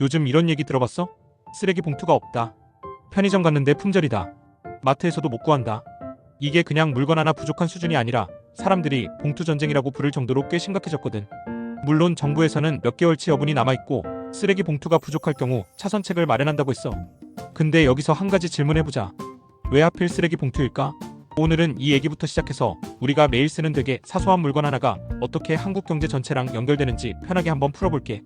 요즘 이런 얘기 들어봤어? 쓰레기 봉투가 없다. 편의점 갔는데 품절이다. 마트에서도 못 구한다. 이게 그냥 물건 하나 부족한 수준이 아니라 사람들이 봉투 전쟁이라고 부를 정도로 꽤 심각해졌거든. 물론 정부에서는 몇 개월치 여분이 남아있고 쓰레기 봉투가 부족할 경우 차선책을 마련한다고 했어. 근데 여기서 한 가지 질문해보자. 왜 하필 쓰레기 봉투일까? 오늘은 이 얘기부터 시작해서 우리가 매일 쓰는 되게 사소한 물건 하나가 어떻게 한국 경제 전체랑 연결되는지 편하게 한번 풀어볼게.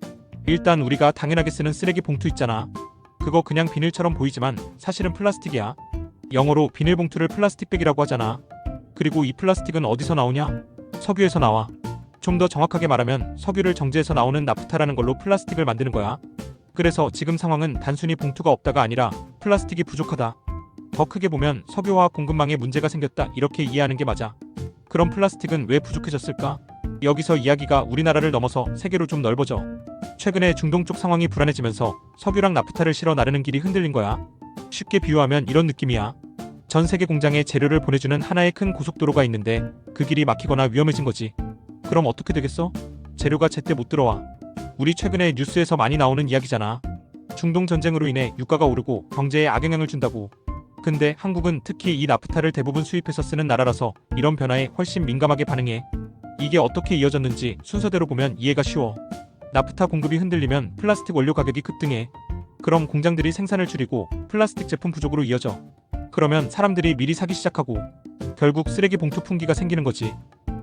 일단 우리가 당연하게 쓰는 쓰레기 봉투 있잖아. 그거 그냥 비닐처럼 보이지만 사실은 플라스틱이야. 영어로 비닐봉투를 플라스틱백이라고 하잖아. 그리고 이 플라스틱은 어디서 나오냐? 석유에서 나와. 좀 더 정확하게 말하면 석유를 정제해서 나오는 나프타라는 걸로 플라스틱을 만드는 거야. 그래서 지금 상황은 단순히 봉투가 없다가 아니라 플라스틱이 부족하다. 더 크게 보면 석유화학 공급망에 문제가 생겼다, 이렇게 이해하는 게 맞아. 그럼 플라스틱은 왜 부족해졌을까? 여기서 이야기가 우리나라를 넘어서 세계로 좀 넓어져. 최근에 중동 쪽 상황이 불안해지면서 석유랑 나프타를 실어 나르는 길이 흔들린 거야. 쉽게 비유하면 이런 느낌이야. 전 세계 공장에 재료를 보내주는 하나의 큰 고속도로가 있는데 그 길이 막히거나 위험해진 거지. 그럼 어떻게 되겠어? 재료가 제때 못 들어와. 우리 최근에 뉴스에서 많이 나오는 이야기잖아. 중동 전쟁으로 인해 유가가 오르고 경제에 악영향을 준다고. 근데 한국은 특히 이 나프타를 대부분 수입해서 쓰는 나라라서 이런 변화에 훨씬 민감하게 반응해. 이게 어떻게 이어졌는지 순서대로 보면 이해가 쉬워. 나프타 공급이 흔들리면 플라스틱 원료 가격이 급등해. 그럼 공장들이 생산을 줄이고 플라스틱 제품 부족으로 이어져. 그러면 사람들이 미리 사기 시작하고 결국 쓰레기 봉투 풍기가 생기는 거지.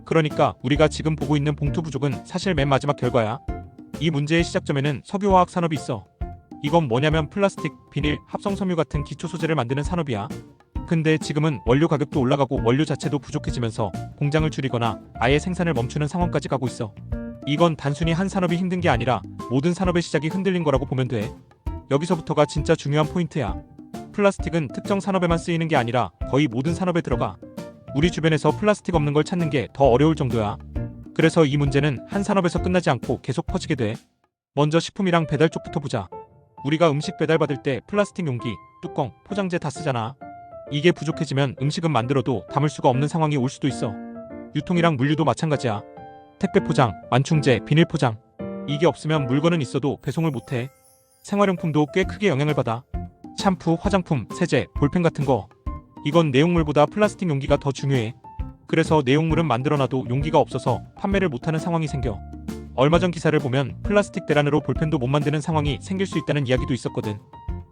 그러니까 우리가 지금 보고 있는 봉투 부족은 사실 맨 마지막 결과야. 이 문제의 시작점에는 석유화학 산업이 있어. 이건 뭐냐면 플라스틱, 비닐, 합성섬유 같은 기초 소재를 만드는 산업이야. 근데 지금은 원료 가격도 올라가고 원료 자체도 부족해지면서 공장을 줄이거나 아예 생산을 멈추는 상황까지 가고 있어. 이건 단순히 한 산업이 힘든 게 아니라 모든 산업의 시작이 흔들린 거라고 보면 돼. 여기서부터가 진짜 중요한 포인트야. 플라스틱은 특정 산업에만 쓰이는 게 아니라 거의 모든 산업에 들어가. 우리 주변에서 플라스틱 없는 걸 찾는 게 더 어려울 정도야. 그래서 이 문제는 한 산업에서 끝나지 않고 계속 퍼지게 돼. 먼저 식품이랑 배달 쪽부터 보자. 우리가 음식 배달받을 때 플라스틱 용기, 뚜껑, 포장재 다 쓰잖아. 이게 부족해지면 음식은 만들어도 담을 수가 없는 상황이 올 수도 있어. 유통이랑 물류도 마찬가지야. 택배 포장, 완충제, 비닐 포장. 이게 없으면 물건은 있어도 배송을 못해. 생활용품도 꽤 크게 영향을 받아. 샴푸, 화장품, 세제, 볼펜 같은 거. 이건 내용물보다 플라스틱 용기가 더 중요해. 그래서 내용물은 만들어놔도 용기가 없어서 판매를 못하는 상황이 생겨. 얼마 전 기사를 보면 플라스틱 대란으로 볼펜도 못 만드는 상황이 생길 수 있다는 이야기도 있었거든.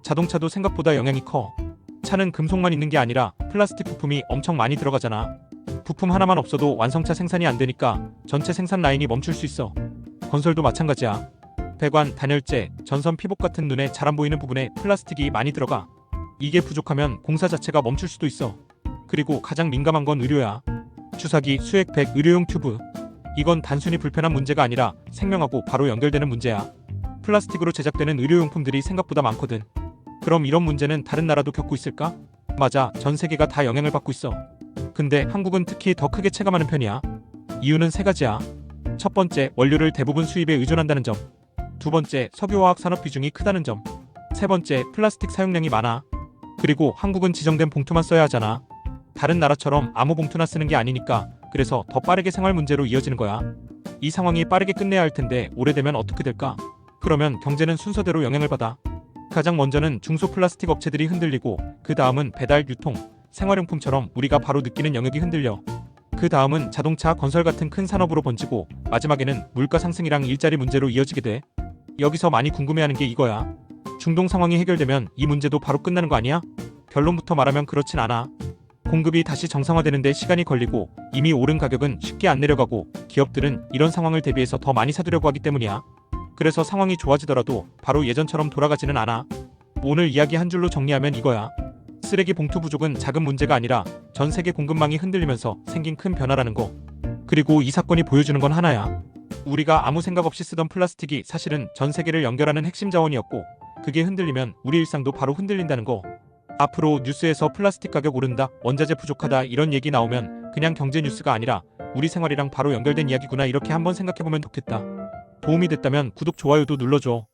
자동차도 생각보다 영향이 커. 차는 금속만 있는 게 아니라 플라스틱 부품이 엄청 많이 들어가잖아. 부품 하나만 없어도 완성차 생산이 안 되니까 전체 생산 라인이 멈출 수 있어. 건설도 마찬가지야. 배관, 단열재, 전선 피복 같은 눈에 잘 안 보이는 부분에 플라스틱이 많이 들어가. 이게 부족하면 공사 자체가 멈출 수도 있어. 그리고 가장 민감한 건 의료야. 주사기, 수액팩, 의료용 튜브. 이건 단순히 불편한 문제가 아니라 생명하고 바로 연결되는 문제야. 플라스틱으로 제작되는 의료용품들이 생각보다 많거든. 그럼 이런 문제는 다른 나라도 겪고 있을까? 맞아, 전 세계가 다 영향을 받고 있어. 근데 한국은 특히 더 크게 체감하는 편이야. 이유는 세 가지야. 첫 번째, 원료를 대부분 수입에 의존한다는 점. 두 번째, 석유화학 산업 비중이 크다는 점. 세 번째, 플라스틱 사용량이 많아. 그리고 한국은 지정된 봉투만 써야 하잖아. 다른 나라처럼 아무 봉투나 쓰는 게 아니니까. 그래서 더 빠르게 생활 문제로 이어지는 거야. 이 상황이 빠르게 끝내야 할 텐데 오래되면 어떻게 될까? 그러면 경제는 순서대로 영향을 받아. 가장 먼저는 중소 플라스틱 업체들이 흔들리고 그 다음은 배달, 유통, 생활용품처럼 우리가 바로 느끼는 영역이 흔들려. 그 다음은 자동차, 건설 같은 큰 산업으로 번지고 마지막에는 물가 상승이랑 일자리 문제로 이어지게 돼. 여기서 많이 궁금해하는 게 이거야. 중동 상황이 해결되면 이 문제도 바로 끝나는 거 아니야? 결론부터 말하면 그렇진 않아. 공급이 다시 정상화되는데 시간이 걸리고 이미 오른 가격은 쉽게 안 내려가고 기업들은 이런 상황을 대비해서 더 많이 사두려고 하기 때문이야. 그래서 상황이 좋아지더라도 바로 예전처럼 돌아가지는 않아. 오늘 이야기 한 줄로 정리하면 이거야. 쓰레기 봉투 부족은 작은 문제가 아니라 전 세계 공급망이 흔들리면서 생긴 큰 변화라는 거. 그리고 이 사건이 보여주는 건 하나야. 우리가 아무 생각 없이 쓰던 플라스틱이 사실은 전 세계를 연결하는 핵심 자원이었고 그게 흔들리면 우리 일상도 바로 흔들린다는 거. 앞으로 뉴스에서 플라스틱 가격 오른다, 원자재 부족하다 이런 얘기 나오면 그냥 경제 뉴스가 아니라 우리 생활이랑 바로 연결된 이야기구나, 이렇게 한번 생각해보면 좋겠다. 도움이 됐다면 구독, 좋아요도 눌러줘.